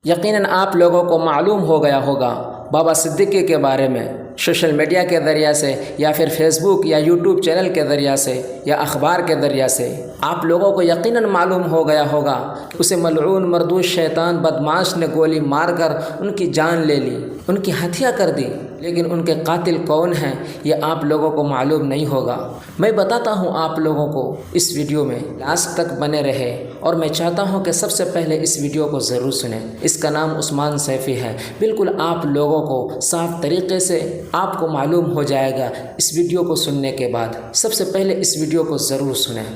यकीनन आप लोगों को मालूम हो गया होगा बाबा सिद्दीकी के बारे में, सोशल मीडिया के ज़रिया से या फिर फेसबुक या यूट्यूब चैनल के ज़रिया से या अखबार के ज़रिया से आप लोगों को यकीनन मालूम हो गया होगा कि उसे मलऊन मरदूस शैतान बदमाश ने गोली मारकर उनकी जान ले ली, उनकी हत्या कर दी। लेकिन उनके कातिल कौन हैं ये आप लोगों को मालूम नहीं होगा। मैं बताता हूँ आप लोगों को, इस वीडियो में लास्ट तक बने रहे और मैं चाहता हूँ कि सबसे पहले इस वीडियो को ज़रूर सुने। इसका नाम उस्मान सैफ़ी है। बिल्कुल आप लोगों को साफ तरीके से आपको मालूम हो जाएगा इस वीडियो को सुनने के बाद। सबसे पहले इस वीडियो को ज़रूर सुने।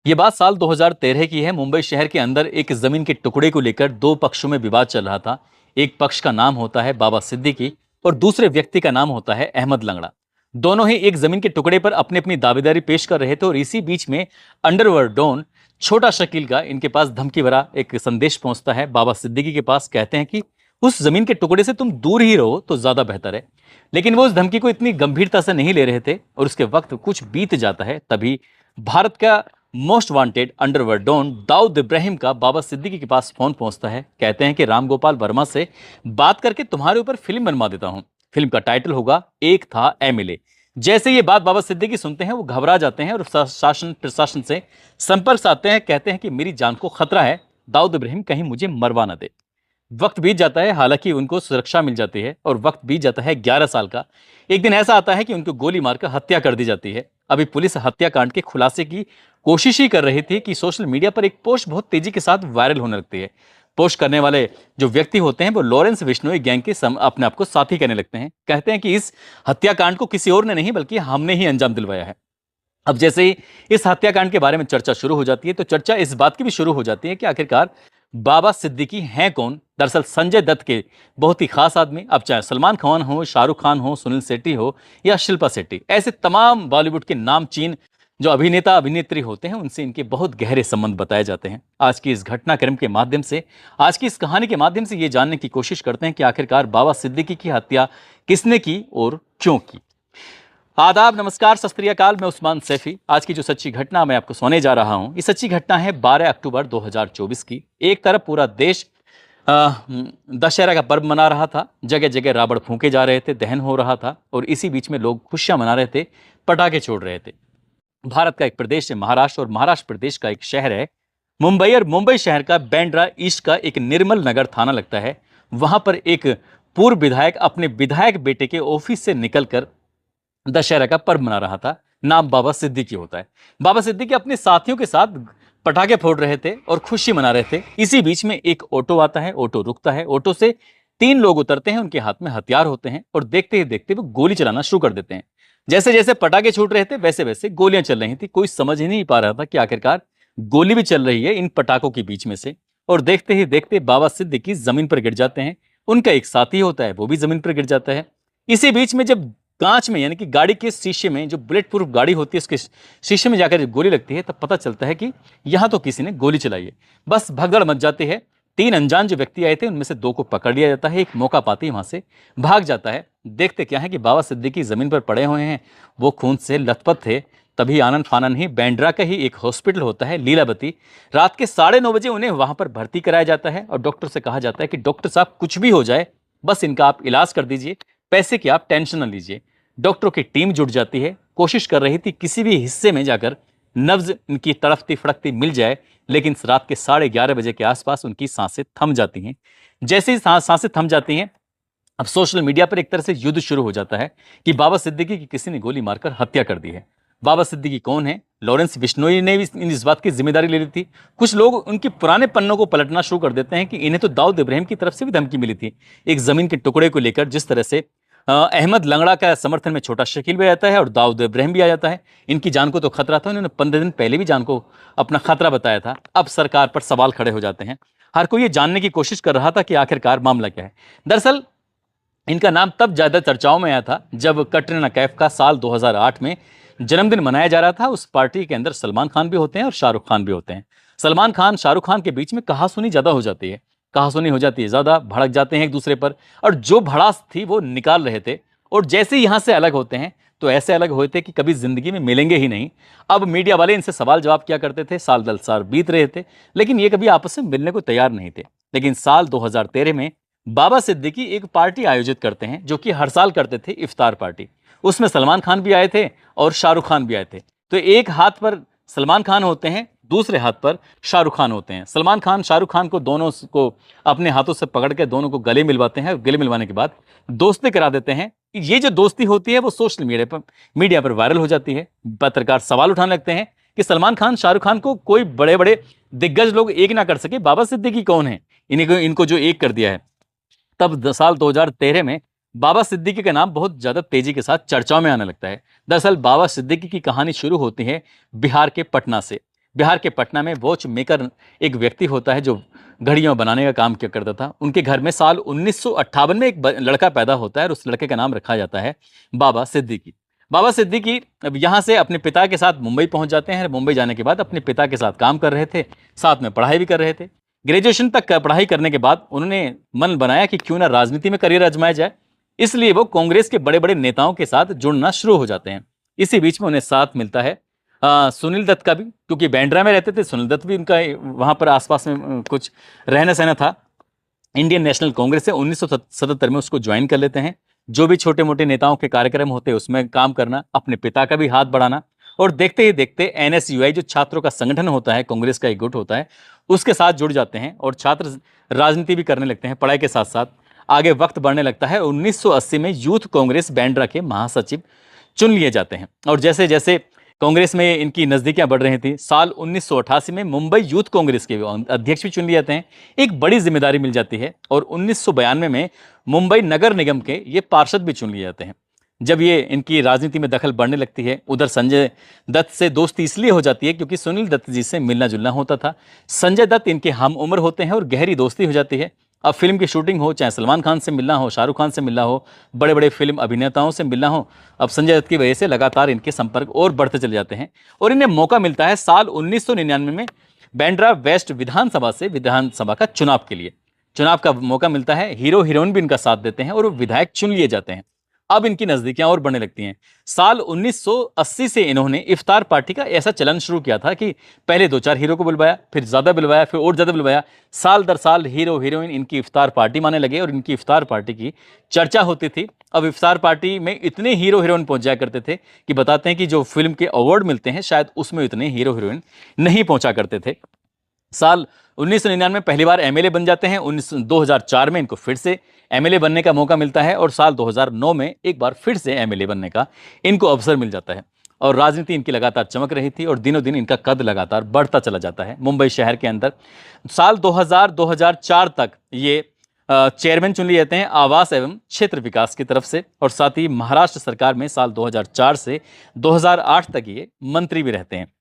ये बात साल 2013 की है। मुंबई शहर के अंदर एक जमीन के टुकड़े को लेकर दो पक्षों में विवाद चल रहा था। एक पक्ष का नाम होता है बाबा सिद्दीकी और दूसरे व्यक्ति का नाम होता है अहमद लंगड़ा। दोनों ही एक जमीन के टुकड़े पर अपनी अपनी दावेदारी पेश कर रहे थे और इसी बीच में अंडरवर्ल्ड डॉन छोटा शकील का इनके पास धमकी भरा एक संदेश पहुंचता है बाबा सिद्दीकी के पास। कहते हैं कि उस जमीन के टुकड़े से तुम दूर ही रहो तो ज्यादा बेहतर है। लेकिन वो उस धमकी को इतनी गंभीरता से नहीं ले रहे थे और उसके वक्त कुछ बीत जाता है। तभी भारत का most wanted underworld don Dawood Ibrahim का बाबा सिद्दीकी के पास फोन पहुंचता है। कहते हैं कि राम गोपाल वर्मा से बात करके तुम्हारे ऊपर फिल्म बनवा देता हूं। फिल्म का टाइटल होगा एक था एमएलए। जैसे ये बात बाबा सिद्दीकी सुनते हैं वो घबरा जाते हैं और शासन प्रशासन से संपर्क साधते हैं। कहते हैं कि मेरी जान को खतरा है, दाऊद इब्राहिम कहीं मुझे मरवा ना दे। वक्त बीत जाता है, हालांकि उनको सुरक्षा मिल जाती है और वक्त बीत जाता है 11 साल का। एक दिन ऐसा आता है कि उनको गोली मारकर हत्या कर दी जाती है। अभी पुलिस हत्याकांड के खुलासे की कोशिश ही कर रही थी कि सोशल मीडिया पर एक पोस्ट बहुत तेजी के साथ वायरल होने लगती है। पोस्ट करने वाले जो व्यक्ति होते हैं वो लॉरेंस बिश्नोई गैंग के अपने आप को साथी कहने लगते हैं। कहते हैं कि इस हत्याकांड को किसी और ने नहीं बल्कि हमने ही अंजाम दिलवाया है। अब जैसे ही इस हत्याकांड के बारे में चर्चा शुरू हो जाती है तो चर्चा इस बात की भी शुरू हो जाती है कि आखिरकार बाबा सिद्दीकी हैं कौन। दरअसल संजय दत्त के बहुत ही खास आदमी, अब चाहे सलमान खान हो, शाहरुख खान हो, सुनील शेट्टी हो या शिल्पा शेट्टी, ऐसे तमाम बॉलीवुड के नामचीन जो अभिनेता अभिनेत्री होते हैं उनसे इनके बहुत गहरे संबंध बताए जाते हैं। आज की इस घटनाक्रम के माध्यम से, आज की इस कहानी के माध्यम से ये जानने की कोशिश करते हैं कि आखिरकार बाबा सिद्दीकी की हत्या किसने की और क्यों की। आदाब, नमस्कार, सत श्री अकाल। मैं उस्मान सैफी। आज की जो सच्ची घटना मैं आपको सुनाने जा रहा हूं, ये सच्ची घटना है 12 अक्टूबर 2024 की। एक तरफ पूरा देश दशहरा का पर्व मना रहा था, जगह जगह रावण फूंके जा रहे थे, दहन हो रहा था और इसी बीच में लोग खुशियां मना रहे थे, पटाखे छोड़ रहे थे। भारत का एक प्रदेश है महाराष्ट्र और महाराष्ट्र प्रदेश का एक शहर है मुंबई और मुंबई शहर का बैंड्रा ईस्ट का एक निर्मल नगर थाना लगता है। वहां पर एक पूर्व विधायक अपने विधायक बेटे के ऑफिस से निकलकर दशहरा का पर्व मना रहा था। नाम बाबा सिद्दीकी होता है। बाबा सिद्दीकी अपने साथियों के साथ पटाखे फोड़ रहे थे और खुशी मना रहे थे। इसी बीच में एक ऑटो आता है, ऑटो रुकता है, ऑटो से 3 लोग उतरते हैं, उनके हाथ में हथियार होते हैं और देखते ही देखते वो गोली चलाना शुरू कर देते हैं। जैसे जैसे पटाखे छूट रहे थे वैसे वैसे गोलियां चल रही थी। कोई समझ ही नहीं पा रहा था कि आखिरकार गोली भी चल रही है इन पटाखों के बीच में से। और देखते ही देखते बाबा सिद्दीकी जमीन पर गिर जाते हैं। उनका एक साथी होता है, वो भी जमीन पर गिर जाता है। इसी बीच में जब कांच में यानी कि गाड़ी के शीशे में, जो बुलेट प्रूफ गाड़ी होती है उसके शीशे में जाकर गोली लगती है, तब पता चलता है कि यहां तो किसी ने गोली चलाई है। बस भगदड़ मच जाती है। 3 अनजान जो व्यक्ति आए थे उनमें से 2 को पकड़ लिया जाता है। एक मौका पाते ही वहां से भाग जाता है। देखते क्या है कि बाबा सिद्दीकी जमीन पर पड़े हुए हैं, वो खून से लथपथ थे। तभी आनंद फानन ही बैंड्रा का ही एक हॉस्पिटल होता है लीलावती। रात के 9:30 बजे उन्हें वहां पर भर्ती कराया जाता है और डॉक्टर से कहा जाता है कि डॉक्टर साहब कुछ भी हो जाए बस इनका आप इलाज कर दीजिए, पैसे की आप टेंशन न लीजिए। डॉक्टरों की टीम जुट जाती है, कोशिश कर रही थी किसी भी हिस्से में जाकर नब्ज इनकी तड़फती फड़कती मिल जाए, लेकिन रात के 11:30 बजे के आसपास उनकी सांसें थम जाती हैं। जैसे ही सांसें थम जाती हैं, अब सोशल मीडिया पर एक तरह से युद्ध शुरू हो जाता है कि बाबा सिद्दीकी की किसी ने गोली मारकर हत्या कर दी है। बाबा सिद्दीकी कौन है? लॉरेंस बिश्नोई ने भी इस बात की जिम्मेदारी ले ली थी। कुछ लोग उनके पुराने पन्नों को पलटना शुरू कर देते हैं कि इन्हें तो दाऊद इब्राहिम की तरफ से भी धमकी मिली थी एक जमीन के टुकड़े को लेकर। जिस तरह से अहमद लंगड़ा का समर्थन में छोटा शकील भी आ जाता है और दाऊद इब्राहिम भी आ जाता है। इनकी जान को तो खतरा था, उन्होंने 15 दिन पहले भी जान को अपना खतरा बताया था। अब सरकार पर सवाल खड़े हो जाते हैं। हर कोई ये जानने की कोशिश कर रहा था कि आखिरकार मामला क्या है। दरअसल इनका नाम तब ज्यादा चर्चाओं में आया था जब कटरीना कैफ का साल 2008 में जन्मदिन मनाया जा रहा था। उस पार्टी के अंदर सलमान खान भी होते हैं और शाहरुख खान भी होते हैं। सलमान खान शाहरुख खान के बीच में कहासुनी ज्यादा हो जाती है, कहासुनी हो जाती है, ज्यादा भड़क जाते हैं एक दूसरे पर और जो भड़ास थी वो निकाल रहे थे। और जैसे ही यहां से अलग होते हैं तो ऐसे अलग हुए थे कि कभी जिंदगी में मिलेंगे ही नहीं। अब मीडिया वाले इनसे सवाल जवाब किया करते थे, साल 10 साल बीत रहे थे, लेकिन ये कभी आपस में मिलने को तैयार नहीं थे। लेकिन साल 2013 में बाबा सिद्दीकी एक पार्टी आयोजित करते हैं जो कि हर साल करते थे, इफ्तार पार्टी। उसमें सलमान खान भी आए थे और शाहरुख खान भी आए थे। तो एक हाथ पर सलमान खान होते हैं, दूसरे हाथ पर शाहरुख खान होते हैं। सलमान खान शाहरुख खान को दोनों को अपने हाथों से पकड़ के दोनों को गले मिलवाते हैं और गले मिलवाने के बाद दोस्ती करा देते हैं। ये जो दोस्ती होती है वो सोशल मीडिया पर वायरल हो जाती है। पत्रकार सवाल उठाने लगते हैं कि सलमान खान शाहरुख खान को कोई बड़े बड़े दिग्गज लोग एक ना कर सके, बाबा सिद्दीकी कौन है इनको जो एक कर दिया है। तब साल 2013 में बाबा सिद्दीकी का नाम बहुत ज्यादा तेजी के साथ चर्चाओं में आने लगता है। दरअसल बाबा सिद्दीकी की कहानी शुरू होती है बिहार के पटना से। बिहार के पटना में वॉच मेकर एक व्यक्ति होता है जो घड़ियां बनाने का काम किया करता था। उनके घर में साल 1958 में एक लड़का पैदा होता है और उस लड़के का नाम रखा जाता है बाबा सिद्दीकी। बाबा सिद्दीकी अब यहाँ से अपने पिता के साथ मुंबई पहुंच जाते हैं। मुंबई जाने के बाद अपने पिता के साथ काम कर रहे थे, साथ में पढ़ाई भी कर रहे थे। ग्रेजुएशन तक का पढ़ाई करने के बाद उन्होंने मन बनाया कि क्यों ना राजनीति में करियर आजमाया जाए। इसलिए वो कांग्रेस के बड़े बड़े नेताओं के साथ जुड़ना शुरू हो जाते हैं। इसी बीच में उन्हें साथ मिलता है सुनील दत्त का भी, क्योंकि बांद्रा में रहते थे। सुनील दत्त भी उनका वहां पर आसपास में कुछ रहना सहना था। इंडियन नेशनल कांग्रेस से 1977 में उसको ज्वाइन कर लेते हैं। जो भी छोटे मोटे नेताओं के कार्यक्रम होते हैं उसमें काम करना, अपने पिता का भी हाथ बढ़ाना, और देखते ही देखते एनएसयूआई जो छात्रों का संगठन होता है, कांग्रेस का एक गुट होता है, उसके साथ जुड़ जाते हैं और छात्र राजनीति भी करने लगते हैं पढ़ाई के साथ साथ। आगे वक्त बढ़ने लगता है। 1980 में यूथ कांग्रेस बांद्रा के महासचिव चुन लिए जाते हैं और जैसे जैसे कांग्रेस में इनकी नजदीकियां बढ़ रही थी, साल 1988 में मुंबई यूथ कांग्रेस के अध्यक्ष भी चुन लिए जाते हैं। एक बड़ी जिम्मेदारी मिल जाती है और 1992 में मुंबई नगर निगम के ये पार्षद भी चुन लिए जाते हैं। जब ये इनकी राजनीति में दखल बढ़ने लगती है, उधर संजय दत्त से दोस्ती इसलिए हो जाती है क्योंकि सुनील दत्त जी से मिलना जुलना होता था। संजय दत्त इनके हम उम्र होते हैं और गहरी दोस्ती हो जाती है। अब फिल्म की शूटिंग हो, चाहे सलमान खान से मिलना हो, शाहरुख खान से मिलना हो, बड़े बड़े फिल्म अभिनेताओं से मिलना हो, अब संजय दत्त की वजह से लगातार इनके संपर्क और बढ़ते चले जाते हैं और इन्हें मौका मिलता है साल 1999 में बांद्रा वेस्ट विधानसभा से विधानसभा का चुनाव के लिए। चुनाव का मौका मिलता है, हीरो हीरोइन भी इनका साथ देते हैं और वो विधायक चुन लिए जाते हैं। अब इनकी नजदीकियां और बढ़ने लगती हैं। साल 1980 से इन्होंने इफ्तार पार्टी का ऐसा चलन शुरू किया था कि पहले 2-4 हीरो को बुलवाया, फिर ज्यादा बुलवाया, फिर और ज्यादा बुलवाया। साल दर साल हीरो हीरोइन इनकी इफ्तार पार्टी माने लगे और इनकी इफ्तार पार्टी की चर्चा होती थी। अब इफ्तार पार्टी में इतने हीरो हीरोइन पहुंच जाया करते थे कि बताते हैं कि जो फिल्म के अवार्ड मिलते हैं शायद उसमें इतने हीरो हीरोइन नहीं पहुंचा करते थे। साल 1999 में पहली बार एमएलए बन जाते हैं। 2004 में इनको फिर से एमएलए बनने का मौका मिलता है और साल 2009 में एक बार फिर से एमएलए बनने का इनको अवसर मिल जाता है और राजनीति इनकी लगातार चमक रही थी और दिनों दिन इनका कद लगातार बढ़ता चला जाता है मुंबई शहर के अंदर। साल 2000-2004 तक ये चेयरमैन चुन लिए जाते हैं आवास एवं क्षेत्र विकास की तरफ से और साथ ही महाराष्ट्र सरकार में साल 2004 से 2008 तक ये मंत्री भी रहते हैं।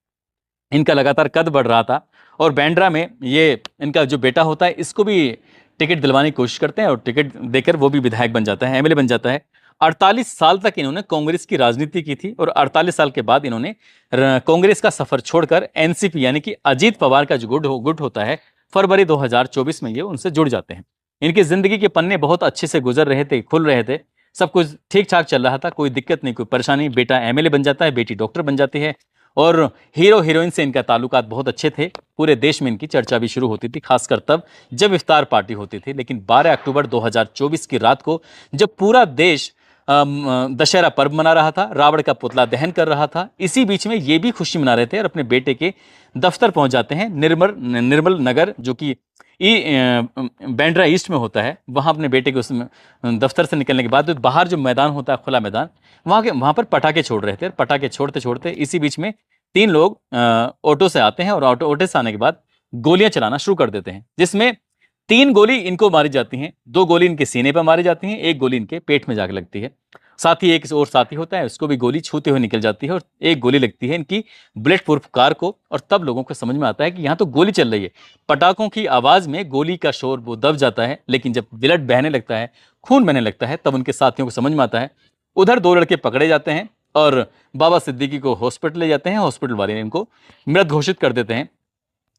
इनका लगातार कद बढ़ रहा था और बांद्रा में ये इनका जो बेटा होता है इसको भी टिकट दिलवाने की कोशिश करते हैं और टिकट देकर वो भी विधायक बन जाता है, एमएलए बन जाता है। 48 साल तक इन्होंने कांग्रेस की राजनीति की थी और 48 साल के बाद इन्होंने कांग्रेस का सफर छोड़कर एनसीपी यानी कि अजीत पवार का जो गुट होता है, फरवरी 2024 में ये उनसे जुड़ जाते हैं। इनकी जिंदगी के पन्ने बहुत अच्छे से गुजर रहे थे, खुल रहे थे, सब कुछ ठीक ठाक चल रहा था, कोई दिक्कत नहीं, कोई परेशानी। बेटा एमएलए बन जाता है, बेटी डॉक्टर बन जाती है और हीरो हीरोइन से इनका ताल्लुकात बहुत अच्छे थे। पूरे देश में इनकी चर्चा भी शुरू होती थी, खासकर तब जब इफ्तार पार्टी होती थी। लेकिन 12 अक्टूबर 2024 की रात को जब पूरा देश दशहरा पर्व मना रहा था, रावण का पुतला दहन कर रहा था, इसी बीच में ये भी खुशी मना रहे थे और अपने बेटे के दफ्तर पहुंच जाते हैं। निर्मल नगर जो कि बांद्रा ईस्ट में होता है, वहाँ अपने बेटे के उस दफ्तर से निकलने के बाद बाहर जो मैदान होता है, खुला मैदान, वहाँ पर पटाखे छोड़ रहे थे। पटाखे छोड़ते छोड़ते इसी बीच में 3 लोग ऑटो से आते हैं और ऑटो से आने के बाद गोलियां चलाना शुरू कर देते हैं, जिसमें 3 गोली इनको मारी जाती हैं, 2 गोली इनके सीने पर मारी जाती हैं, 1 गोली इनके पेट में जाकर लगती है। साथ ही एक और साथी होता है, उसको भी गोली छूते हुए निकल जाती है और 1 गोली लगती है इनकी बुलेट प्रूफ कार को। और तब लोगों को समझ में आता है कि यहाँ तो गोली चल रही है। पटाखों की आवाज में गोली का शोर वो दब जाता है, लेकिन जब ब्लड बहने लगता है, खून बहने लगता है, तब उनके साथियों को समझ में आता है। उधर 2 लड़के पकड़े जाते हैं और बाबा सिद्दीकी को हॉस्पिटल ले जाते हैं। हॉस्पिटल वाले इनको मृत घोषित कर देते हैं।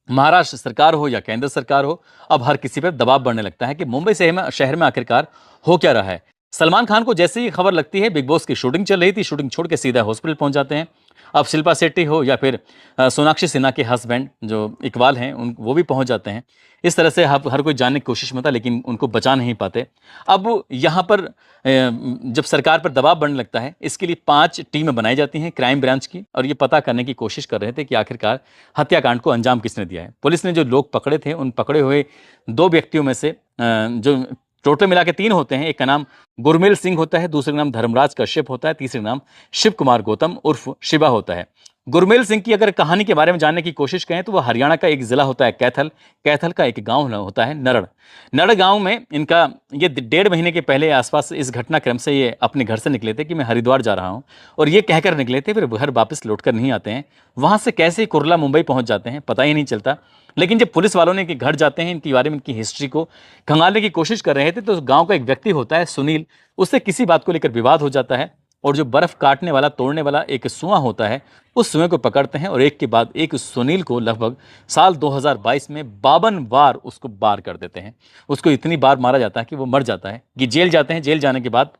महाराष्ट्र सरकार हो या केंद्र सरकार हो, अब हर किसी पर दबाव बढ़ने लगता है कि मुंबई शहर में आखिरकार हो क्या रहा है। सलमान खान को जैसे ही खबर लगती है, बिग बॉस की शूटिंग चल रही थी, शूटिंग छोड़ के सीधा हॉस्पिटल पहुंच जाते हैं अब शिल्पा शेट्टी हो या फिर सोनाक्षी सिन्हा के हस्बैंड जो इकबाल हैं, उन वो भी पहुंच जाते हैं। इस तरह से हर कोई जानने की कोशिश में था, लेकिन उनको बचा नहीं पाते। अब यहाँ पर जब सरकार पर दबाव बढ़ने लगता है, इसके लिए 5 टीमें बनाई जाती हैं क्राइम ब्रांच की, और ये पता करने की कोशिश कर रहे थे कि आखिरकार हत्याकांड को अंजाम किसने दिया है। पुलिस ने जो लोग पकड़े थे, उन पकड़े हुए 2 व्यक्तियों में से जो टोटल मिला के 3 होते हैं, एक का नाम गुरमेल सिंह होता है, दूसरे का नाम धर्मराज कश्यप होता है, तीसरे का नाम शिव कुमार गौतम उर्फ शिवा होता है। गुरमेल सिंह की अगर कहानी के बारे में जानने की कोशिश करें तो वह हरियाणा का एक जिला होता है कैथल, कैथल का एक गांव होता है नरड़। नरड़ गांव में इनका ये 1.5 महीने के पहले आसपास इस घटनाक्रम से ये अपने घर से निकले थे कि मैं हरिद्वार जा रहा हूं, और ये कहकर निकले थे, फिर घर वापस लौटकर नहीं आते हैं। वहां से कैसे कुर्ला मुंबई पहुंच जाते हैं पता ही नहीं चलता। लेकिन जब पुलिस वालों ने इनके घर जाते हैं, इनके बारे में इनकी हिस्ट्री को खंगालने की कोशिश कर रहे थे, तो गांव का एक व्यक्ति होता है सुनील, उससे किसी बात को लेकर विवाद हो जाता है, और जो बर्फ काटने वाला तोड़ने वाला एक सुआं होता है, उस सुएं को पकड़ते हैं और एक के बाद एक सुनील को लगभग साल 2022 में 52 बार उसको बार कर देते हैं। उसको इतनी बार मारा जाता है कि वो मर जाता है। कि जेल जाते हैं, जेल जाने के बाद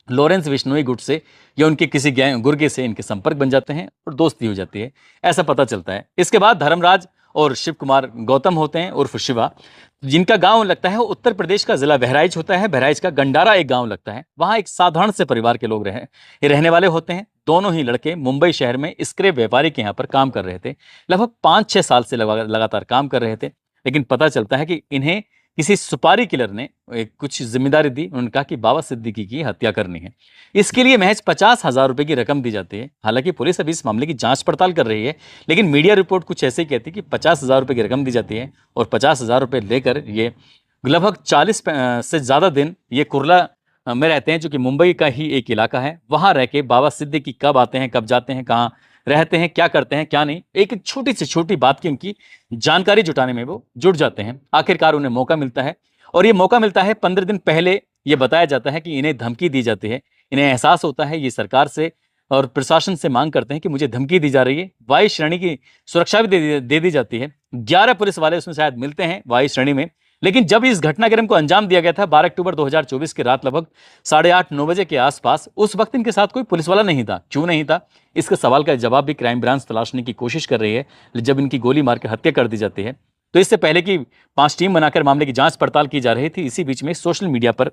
लॉरेंस बिश्नोई गुट से या उनके किसी गुर्गे से इनके संपर्क बन जाते हैं और दोस्ती हो जाती है, ऐसा पता चलता है। इसके बाद धर्मराज और शिव कुमार गौतम होते हैं उर्फ शिवा, जिनका गांव लगता है उत्तर प्रदेश का जिला बहराइच होता है। बहराइच का गंडारा एक गांव लगता है। वहां एक साधारण से परिवार के लोग रहने वाले होते हैं। दोनों ही लड़के मुंबई शहर में स्क्रैप व्यापारी के यहाँ पर काम कर रहे थे। लगभग 5-6 साल से लगातार काम कर रहे थे। लेकिन पता चलता है कि इन्हें किसी सुपारी किलर ने कुछ जिम्मेदारी दी। उन्होंने कहा कि बाबा सिद्दीकी की हत्या करनी है। इसके लिए महज 50,000 रुपए की रकम दी जाती है। हालांकि पुलिस अभी इस मामले की जांच पड़ताल कर रही है, लेकिन मीडिया रिपोर्ट कुछ ऐसे ही कहती है कि 50,000 रुपए की रकम दी जाती है और 50,000 रुपए लेकर ये लगभग 40 से ज़्यादा दिन ये कुर्ला में रहते हैं, जो कि मुंबई का ही एक इलाका है। वहाँ रह के बाबा सिद्दीकी कब आते हैं, कब जाते हैं, कहाँ रहते हैं, क्या करते हैं, क्या नहीं, एक छोटी से छोटी बात की उनकी जानकारी जुटाने में वो जुट जाते हैं। आखिरकार उन्हें मौका मिलता है, और ये मौका मिलता है 15 दिन पहले। ये बताया जाता है कि इन्हें धमकी दी जाती है। इन्हें एहसास होता है, ये सरकार से और प्रशासन से मांग करते हैं कि मुझे धमकी दी जा रही है। वायु श्रेणी की सुरक्षा भी दे दी जाती है। 11 पुलिस वाले उसमें शायद मिलते हैं वायु श्रेणी में। लेकिन जब इस घटनाक्रम को अंजाम दिया गया था 12 अक्टूबर 2024 की रात लगभग 8:30-9 बजे के आसपास, उस वक्त इनके साथ कोई पुलिस वाला नहीं था। क्यों नहीं था, इसका सवाल का जवाब भी क्राइम ब्रांच तलाशने की कोशिश कर रही है। जब इनकी गोली मार के हत्या कर दी जाती है, तो इससे पहले की 5 टीम बनाकर मामले की जांच पड़ताल की जा रही थी। इसी बीच में सोशल मीडिया पर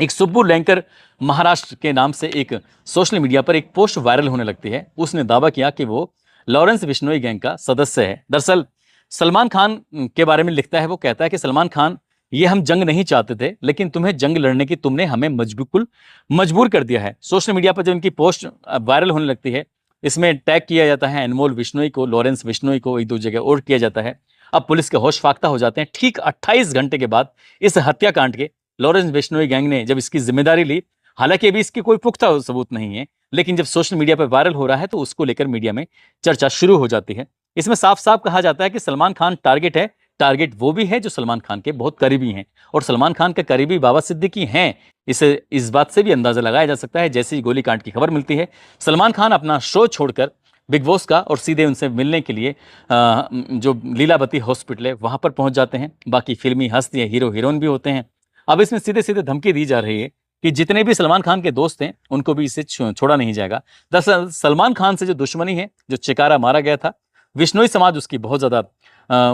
एक सुब्बू लैंकर महाराष्ट्र के नाम से एक सोशल मीडिया पर एक पोस्ट वायरल होने लगती है। उसने दावा किया कि वो लॉरेंस बिश्नोई गैंग का सदस्य है। दरअसल सलमान खान के बारे में लिखता है। वो कहता है कि सलमान खान, ये हम जंग नहीं चाहते थे, लेकिन तुम्हें जंग लड़ने की तुमने हमें मजबूर कर दिया है। सोशल मीडिया पर जब इनकी पोस्ट वायरल होने लगती है, इसमें टैग किया जाता है अनमोल बिश्नोई को, लॉरेंस बिश्नोई को, एक दो जगह और किया जाता है। अब पुलिस के होश फाख्ता हो जाते हैं। ठीक 28 घंटे के बाद इस हत्याकांड के लॉरेंस बिश्नोई गैंग ने जब इसकी जिम्मेदारी ली, हालांकि अभी इसकी कोई पुख्ता सबूत नहीं है, लेकिन जब सोशल मीडिया पर वायरल हो रहा है तो उसको लेकर मीडिया में चर्चा शुरू हो जाती है। इसमें साफ साफ कहा जाता है कि सलमान खान टारगेट है। टारगेट वो भी है जो सलमान खान के बहुत करीबी हैं, और सलमान खान के करीबी बाबा सिद्दीकी हैं। इसे इस बात से भी अंदाजा लगाया जा सकता है, जैसे ही गोलीकांड की खबर मिलती है, सलमान खान अपना शो छोड़कर बिग बॉस का और सीधे उनसे मिलने के लिए जो लीलावती हॉस्पिटल है वहां पर पहुंच जाते हैं। बाकी फिल्मी हस्ती हीरो हीरोइन भी होते हैं। अब इसमें सीधे सीधे धमकी दी जा रही है कि जितने भी सलमान खान के दोस्त हैं उनको भी इसे छोड़ा नहीं जाएगा। दरअसल सलमान खान से जो दुश्मनी है, जो चिकारा मारा गया था, बिश्नोई समाज उसकी बहुत ज़्यादा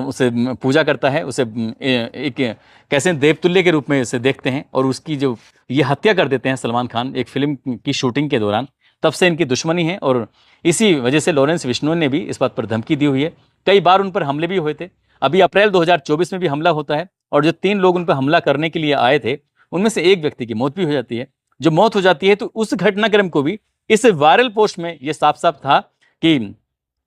उसे पूजा करता है। उसे एक कैसे देवतुल्य के रूप में उसे देखते हैं, और उसकी जो ये हत्या कर देते हैं सलमान खान एक फिल्म की शूटिंग के दौरान, तब से इनकी दुश्मनी है। और इसी वजह से लॉरेंस बिश्नोई ने भी इस बात पर धमकी दी हुई है। कई बार उन पर हमले भी हुए थे। अभी अप्रैल 2024 में भी हमला होता है, और जो 3 लोग उन पर हमला करने के लिए आए थे, उनमें से एक व्यक्ति की मौत भी हो जाती है। जो मौत हो जाती है, तो उस घटनाक्रम को भी इस वायरल पोस्ट में ये साफ साफ था कि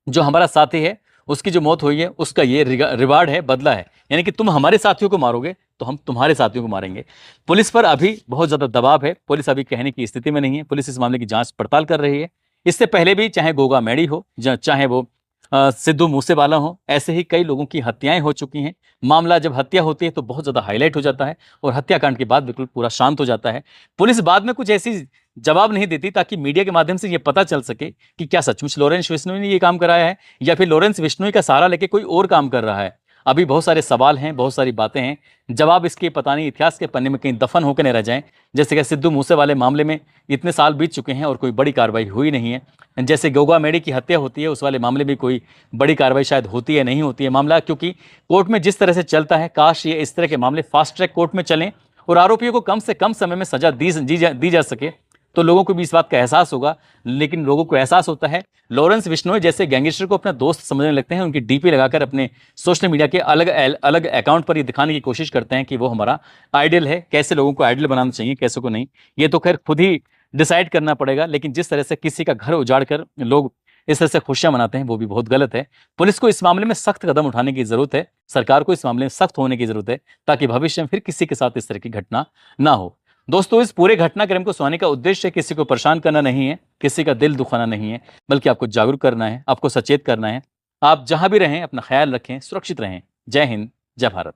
जो हमारा साथी है उसकी जो मौत हुई है उसका ये रिवार्ड है, बदला है। यानी कि तुम हमारे साथियों को मारोगे तो हम तुम्हारे साथियों को मारेंगे। पुलिस पर अभी बहुत ज़्यादा दबाव है। पुलिस अभी कहने की स्थिति में नहीं है। पुलिस इस मामले की जांच पड़ताल कर रही है। इससे पहले भी चाहे गोगा मैडी हो, चाहे वो सिद्धू मूसेवाला हो, ऐसे ही कई लोगों की हत्याएं हो चुकी हैं। मामला जब हत्या होती है तो बहुत ज़्यादा हाईलाइट हो जाता है, और हत्याकांड के बाद बिल्कुल पूरा शांत हो जाता है। पुलिस बाद में कुछ ऐसी जवाब नहीं देती ताकि मीडिया के माध्यम से ये पता चल सके कि क्या सचमुच लॉरेंस बिश्नोई ने ये काम कराया है, या फिर लॉरेंस बिश्नोई का सहारा लेके कोई और काम कर रहा है। अभी बहुत सारे सवाल हैं, बहुत सारी बातें हैं, जवाब इसके पता नहीं इतिहास के पन्ने में कहीं दफन होकर न रह जाएं। जैसे कि सिद्धू मूसे वाले मामले में इतने साल बीत चुके हैं और कोई बड़ी कार्रवाई हुई नहीं है। जैसे गोगा मेडी की हत्या होती है, उस वाले मामले में कोई बड़ी कार्रवाई शायद होती है, नहीं होती है मामला, क्योंकि कोर्ट में जिस तरह से चलता है, काश ये इस तरह के मामले फास्ट ट्रैक कोर्ट में चलें और आरोपियों को कम से कम समय में सजा दी जा सके, तो लोगों को भी इस बात का एहसास होगा। लेकिन लोगों को एहसास होता है लॉरेंस बिश्नोई जैसे गैंगस्टर को अपना दोस्त समझने लगते हैं, उनकी डीपी लगाकर अपने सोशल मीडिया के अलग अलग अकाउंट पर ये दिखाने की कोशिश करते हैं कि वो हमारा आइडियल है। कैसे लोगों को आइडियल बनाना चाहिए, कैसे को नहीं, ये तो खैर खुद ही डिसाइड करना पड़ेगा। लेकिन जिस तरह से किसी का घर उजाड़ कर लोग इस तरह से खुशियां मनाते हैं, वो भी बहुत गलत है। पुलिस को इस मामले में सख्त कदम उठाने की जरूरत है, सरकार को इस मामले में सख्त होने की जरूरत है, ताकि भविष्य में फिर किसी के साथ इस तरह की घटना ना हो। दोस्तों, इस पूरे घटनाक्रम को सुनाने का उद्देश्य किसी को परेशान करना नहीं है, किसी का दिल दुखाना नहीं है, बल्कि आपको जागरूक करना है, आपको सचेत करना है। आप जहां भी रहें अपना ख्याल रखें, सुरक्षित रहें। जय हिंद, जय भारत।